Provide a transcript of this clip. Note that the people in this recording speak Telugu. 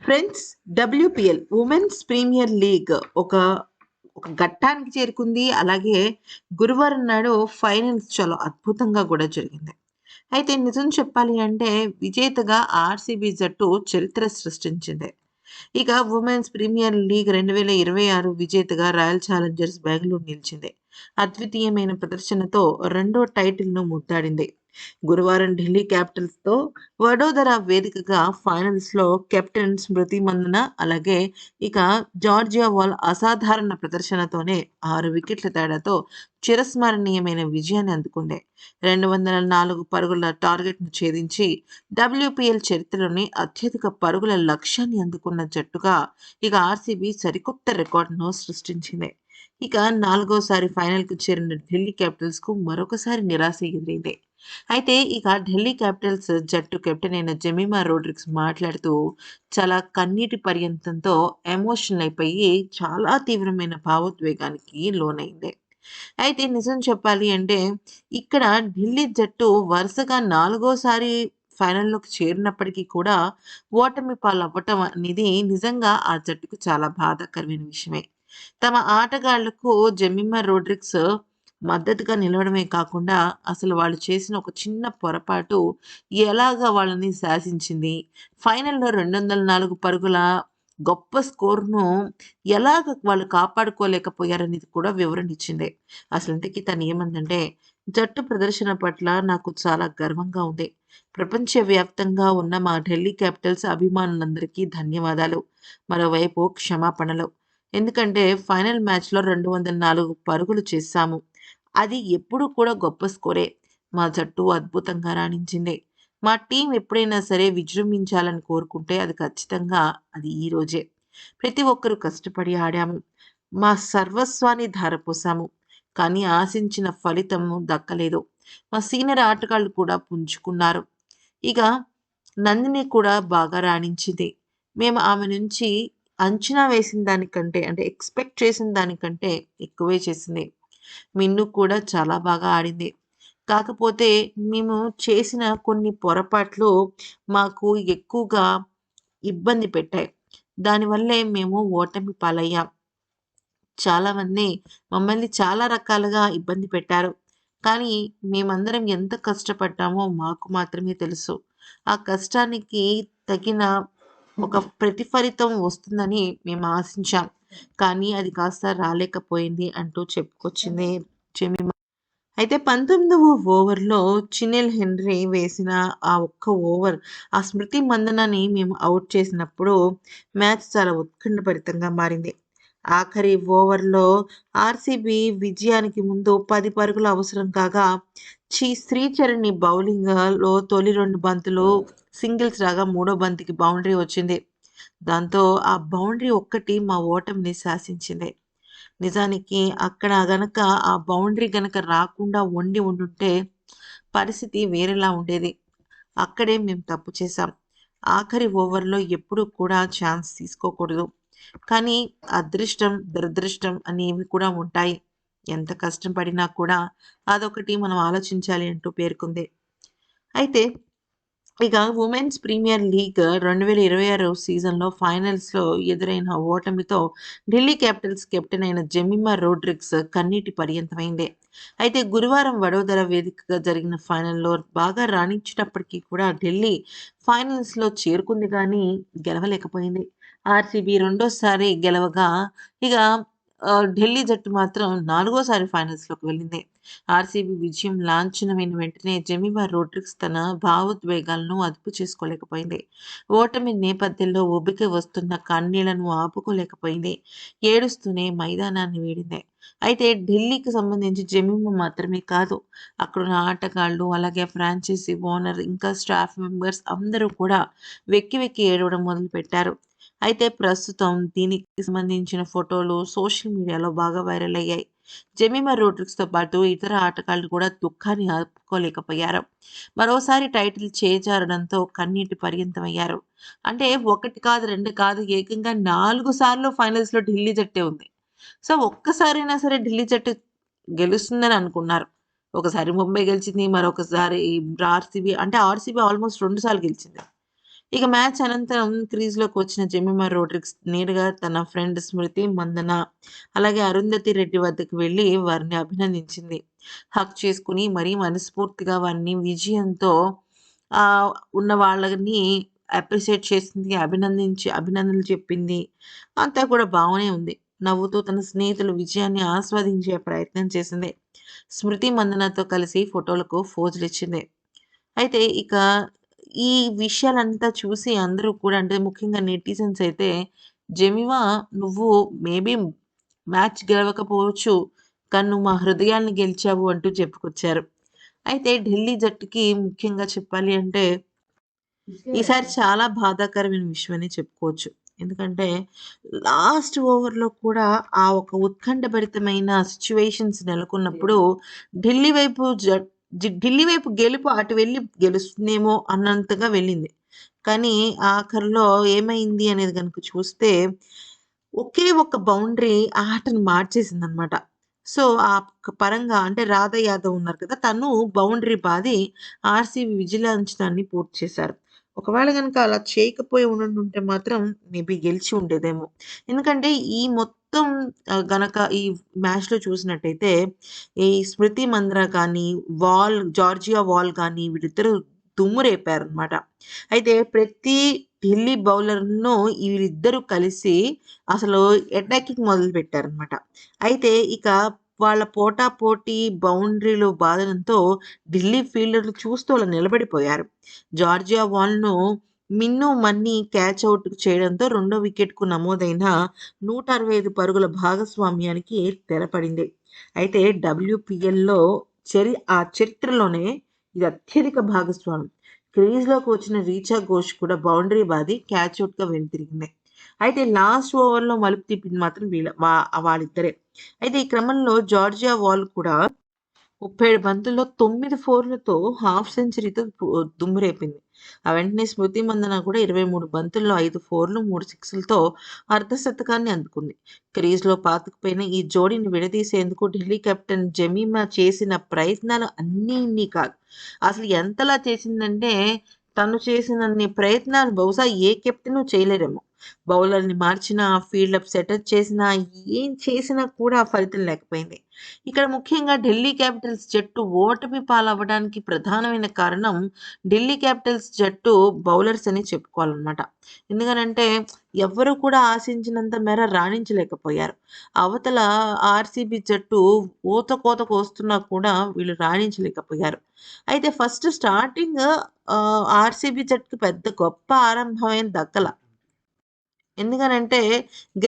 Friends, WPL women's premier league ఒక ఒక ఘట్టానికి చేరుకుంది. అలాగే గురువారం నాడు ఫైనల్స్ చాలా అద్భుతంగా కూడా జరిగింది. అయితే నిజం చెప్పాలి అంటే విజేతగా ఆర్సీబీ జట్టు చరిత్ర సృష్టించింది. ఇక ఉమెన్స్ ప్రీమియర్ లీగ్ 2026 విజేతగా రాయల్ ఛాలెంజర్స్ బెంగళూరు నిలిచింది. అద్వితీయమైన ప్రదర్శనతో రెండో టైటిల్‌ను ముద్దాడింది. గురువారం ఢిల్లీ క్యాపిటల్స్‌తో వడోదర వేదికగా ఫైనల్స్‌లో కెప్టెన్ స్మృతి మందన, అలాగే ఇక జార్జియా వాల్ అసాధారణ ప్రదర్శనతోనే 6 వికెట్ల తేడాతో చిరస్మరణీయమైన విజయాన్ని అందుకుంది. 204 పరుగుల టార్గెట్‌ను ఛేదించి డబ్ల్యూపీఎల్ చరిత్రలోనే అత్యధిక పరుగుల లక్ష్యాన్ని అందుకున్న జట్టుగా ఇక ఆర్సీబీ సరికొత్త రికార్డును సృష్టించింది. ఇక నాలుగోసారి ఫైనల్‌కు చేరిన ఢిల్లీ క్యాపిటల్స్‌కు మరొకసారి నిరాశ ఎదురైంది. అయితే ఇక ఢిల్లీ క్యాపిటల్స్ జట్టు కెప్టెన్ అయిన జెమిమా రోడ్రిగ్స్ మాట్లాడుతూ చాలా కన్నీటి పర్యంతంతో ఎమోషనల్ అయిపోయి చాలా తీవ్రమైన భావోద్వేగానికి లోనైంది. అయితే నిజం చెప్పాలి అంటే ఇక్కడ ఢిల్లీ జట్టు వరుసగా నాలుగోసారి ఫైనల్‌లోకి చేరినప్పటికీ కూడా ఓటమి పాలవ్వటం అనేది నిజంగా ఆ జట్టుకు చాలా బాధాకరమైన విషయమే. తమ ఆటగాళ్లకు జెమిమా రోడ్రిగ్స్ మద్దతుగా నిలవడమే కాకుండా అసలు వాళ్ళు చేసిన ఒక చిన్న పొరపాటు ఎలాగా వాళ్ళని శాసించింది. ఫైనల్‌లో 204 పరుగుల గొప్ప స్కోర్‌ను ఎలాగ వాళ్ళు కాపాడుకోలేకపోయారనేది కూడా వివరణ ఇచ్చింది. అసలు ఇంతకీ తను ఏమందంటే, జట్టు ప్రదర్శన పట్ల నాకు చాలా గర్వంగా ఉంది. ప్రపంచవ్యాప్తంగా ఉన్న మా ఢిల్లీ క్యాపిటల్స్ అభిమానులందరికీ ధన్యవాదాలు. మరోవైపు క్షమాపణలు. ఎందుకంటే ఫైనల్ మ్యాచ్‌లో 204 పరుగులు చేశాము. అది ఎప్పుడూ కూడా గొప్ప స్కోరే. మా జట్టు అద్భుతంగా రాణించింది. మా టీం ఎప్పుడైనా సరే విజృంభించాలని కోరుకుంటే అది ఖచ్చితంగా అది ఈ రోజే. ప్రతి ఒక్కరూ కష్టపడి ఆడాము. మా సర్వస్వాన్ని ధారపోసాము. కానీ ఆశించిన ఫలితము దక్కలేదు. మా సీనియర్ ఆటగాళ్ళు కూడా పుంజుకున్నారు. ఇక నందిని కూడా బాగా రాణించింది. మేము ఆమె నుంచి అంచనా వేసిన దానికంటే అంటే ఎక్స్‌పెక్ట్ చేసిన దానికంటే ఎక్కువే చేసింది. మిన్ను కూడా చాలా బాగా ఆడింది. కాకపోతే మేము చేసిన కొన్ని పొరపాట్లు మాకు ఎక్కువగా ఇబ్బంది పెట్టాయి. దానివల్లే మేము ఓటమి పాలయ్యాం. చాలామంది మమ్మల్ని చాలా రకాలుగా ఇబ్బంది పెట్టారు. కానీ మేమందరం ఎంత కష్టపడ్డామో మాకు మాత్రమే తెలుసు. ఆ కష్టానికి తగిన ఒక ప్రతిఫలితం వస్తుందని మేము ఆశించాం. కానీ అది కాస్త రాలేకపోయింది అంటూ చెప్పుకొచ్చింది జెమిమా. అయితే 19వ ఓవర్‌లో చినెల్ హెన్రీ వేసిన ఆ ఒక్క ఓవర్, ఆ స్మృతి మందనని మేము ఔట్ చేసినప్పుడు మ్యాచ్ చాలా ఉత్కంఠభరితంగా మారింది. ఆఖరి ఓవర్‌లో ఆర్సీబీ విజయానికి ముందు 10 పరుగులు అవసరం కాగా శ్రీచరణ్ బౌలింగ్‌లో తొలి 2 బంతులు సింగిల్స్ రాగా మూడో బంతికి బౌండరీ వచ్చింది. దాంతో ఆ బౌండరీ ఒక్కటి మా ఓటమిని శాసించింది. నిజానికి అక్కడ గనక ఆ బౌండరీ గనక రాకుండా ఉండుంటే పరిస్థితి వేరేలా ఉండేది. అక్కడే మేము తప్పు చేశాం. ఆఖరి ఓవర్‌లో ఎప్పుడూ కూడా ఛాన్స్ తీసుకోకూడదు. కానీ అదృష్టం, దురదృష్టం అనేవి కూడా ఉంటాయి. ఎంత కష్టం పడినా కూడా అదొకటి మనం ఆలోచించాలి అంటూ పేర్కొంది. అయితే ఇక ఉమెన్స్ ప్రీమియర్ లీగ్ 2026 సీజన్‌లో ఫైనల్స్‌లో ఎదురైన ఓటమితో ఢిల్లీ క్యాపిటల్స్ కెప్టెన్ అయిన జెమిమా రోడ్రిగ్స్ కన్నీటి పర్యంతమైంది. అయితే గురువారం వడోదర వేదికగా జరిగిన ఫైనల్‌లో బాగా రాణించినప్పటికీ కూడా ఢిల్లీ ఫైనల్స్‌లో చేరుకుంది గానీ గెలవలేకపోయింది. ఆర్సీబీ రెండోసారి గెలవగా ఇక ఢిల్లీ జట్టు మాత్రం నాలుగోసారి ఫైనల్స్‌లోకి వెళ్ళింది. ఆర్సీబీ విజయం లాంఛనమైన వెంటనే జెమిమా రోడ్రిగ్స్ తన భావోద్వేగాలను అదుపు చేసుకోలేకపోయింది. ఓటమి నేపథ్యంలో ఉబికి వస్తున్న కన్నీళ్లను ఆపుకోలేకపోయింది. ఏడుస్తూనే మైదానాన్ని వీడింది. అయితే ఢిల్లీకి సంబంధించి జెమిమా మాత్రమే కాదు, అక్కడున్న ఆటగాళ్ళు, అలాగే ఫ్రాంచైజీ ఓనర్, ఇంకా స్టాఫ్ మెంబర్స్ అందరూ కూడా వెక్కి వెక్కి ఏడవడం మొదలుపెట్టారు. అయితే ప్రస్తుతం దీనికి సంబంధించిన ఫోటోలు సోషల్ మీడియాలో బాగా వైరల్ అయ్యాయి. జెమిమా రోడ్రిగ్స్‌తో పాటు ఇతర ఆటగాళ్లు కూడా దుఃఖాన్ని ఆపుకోలేకపోయారు. మరోసారి టైటిల్ చేజారడంతో కన్నీటి పర్యంతమయ్యారు. అంటే 1 కాదు, 2 కాదు, ఏకంగా 4 సార్లు ఫైనల్స్‌లో ఢిల్లీ జట్టే ఉంది. సో, ఒక్కసారైనా సరే ఢిల్లీ జట్టు గెలుస్తుందని అనుకున్నారు. ఒకసారి ముంబై గెలిచింది. మరొకసారి ఆర్సీబీ ఆల్మోస్ట్ 2 సార్లు గెలిచింది. ఇక మ్యాచ్ అనంతరం క్రీజ్‌లోకి వచ్చిన జెమిమా రోడ్రిగ్స్ నేరుగా తన ఫ్రెండ్ స్మృతి మందన, అలాగే అరుంధతి రెడ్డి వద్దకు వెళ్లి వారిని అభినందించింది. హగ్ చేసుకొని మరీ మనస్ఫూర్తిగా వారిని విజయంతో ఆహ్, ఉన్న వాళ్ళని అప్రిషియేట్ చేసింది. అభినందనలు చెప్పింది. అంతా కూడా బాగానే ఉంది. నవ్వుతూ తన స్నేహితుల విజయాన్ని ఆస్వాదించే ప్రయత్నం చేసింది. స్మృతి మందనతో కలిసి ఫోటోలకు ఫోజులిచ్చింది. అయితే ఇక ఈ విషయాలంతా చూసి అందరూ కూడా అంటే ముఖ్యంగా నెటిజన్స్ అయితే, "జెమిమా నువ్వు మేబీ మ్యాచ్ గెలవకపోవచ్చు. కానీ నువ్వు మా హృదయాల్ని గెలిచావు" అంటూ చెప్పుకొచ్చారు. అయితే ఢిల్లీ జట్టుకి ముఖ్యంగా చెప్పాలి అంటే ఈసారి చాలా బాధాకరమైన విషయమనే చెప్పుకోవచ్చు. ఎందుకంటే లాస్ట్ ఓవర్‌లో కూడా ఆ ఒక ఉత్కంఠభరితమైన సిట్యుయేషన్స్ నెలకొన్నప్పుడు ఢిల్లీ వైపు ఢిల్లీ వైపు గెలుపు అటు వెళ్లి గెలుస్తుందేమో అన్నంతగా వెళ్ళింది. కానీ ఆఖరిలో ఏమైంది అనేది గనుక చూస్తే ఒకే ఒక్క బౌండరీ ఆటను మార్చేసిందనమాట. సో, ఆ పరంగా అంటే రాధా యాదవ్ ఉన్నారు కదా! తను బౌండరీ బాది ఆర్‌సీబీ విజిలాంఛనాన్ని పూర్తి చేశారు. ఒకవేళ గనుక అలా చేయకపోయి ఉండుంటే మాత్రం మేబీ గెలిచి ఉండేదేమో. ఎందుకంటే ఈ మొత్తం గనక ఈ మ్యాచ్‌లో చూసినట్టయితే ఈ స్మృతి మంద్ర కానీ, జార్జియా వాల్ కానీ వీళ్ళిద్దరూ దుమ్ము రేపారనమాట. అయితే ప్రతి ఢిల్లీ బౌలర్‌ను వీళ్ళిద్దరూ కలిసి అసలు అటాకింగ్ మొదలుపెట్టారనమాట. అయితే ఇక వాళ్ళ పోటాపోటీ బౌండరీలు బాదడంతో ఢిల్లీ ఫీల్డర్‌లు చూస్తూ అలా నిలబడిపోయారు. జార్జియా వాల్‌ను మిన్ను మన్ని క్యాచ్ ఔట్ చేయడంతో రెండో వికెట్‌కు నమోదైన 165 పరుగుల భాగస్వామ్యానికి తెరపడింది. అయితే డబ్ల్యూపీఎల్‌లో ఆ చరిత్రలోనే ఇది అత్యధిక భాగస్వామ్యం. క్రీజ్‌లోకి వచ్చిన రీచా ఘోష్ కూడా బౌండరీ బాది క్యాచ్ ఔట్‌గా వెనుతిరిగింది. అయితే లాస్ట్ ఓవర్‌లో మలుపు తిప్పింది మాత్రం వాళ్ళిద్దరే. అయితే ఈ క్రమంలో జార్జియా వాల్ కూడా 37 బంతుల్లో 9 ఫోర్లతో హాఫ్ సెంచరీతో దుమ్మురేపింది. ఆ వెంటనే స్మృతి మందన కూడా 23 బంతుల్లో 5 ఫోర్లు, 3 సిక్స్‌లతో అర్ధ శతకాన్ని అందుకుంది. క్రీజ్‌లో పాతుకుపోయిన ఈ జోడీని విడదీసేందుకు ఢిల్లీ కెప్టెన్ జమీమా చేసిన ప్రయత్నాలు అన్నీ ఇన్ని కాదు. అసలు ఎంతలా చేసిందంటే, తను చేసినన్ని ప్రయత్నాలు బహుశా ఏ కెప్టెను చేయలేరేమో. బౌలర్‌ని మార్చినా, ఫీల్డప్ సెటప్ చేసినా, ఏం చేసినా కూడా ఫలితం లేకపోయింది. ఇక్కడ ముఖ్యంగా ఢిల్లీ క్యాపిటల్స్ జట్టు ఓటమి పాలవ్వడానికి ప్రధానమైన కారణం ఢిల్లీ క్యాపిటల్స్ జట్టు బౌలర్స్ అని చెప్పుకోవాలనమాట. ఎందుకనంటే ఎవ్వరు కూడా ఆశించినంత మేర రాణించలేకపోయారు. అవతల ఆర్‌సీబీ జట్టు ఊతకోత కోస్తున్నా కూడా వీళ్ళు రాణించలేకపోయారు. అయితే ఫస్ట్ స్టార్టింగ్ ఆర్‌సీబీ జట్టుకి పెద్ద గొప్ప ఆరంభం ఏం దక్కల. ఎందుకనంటే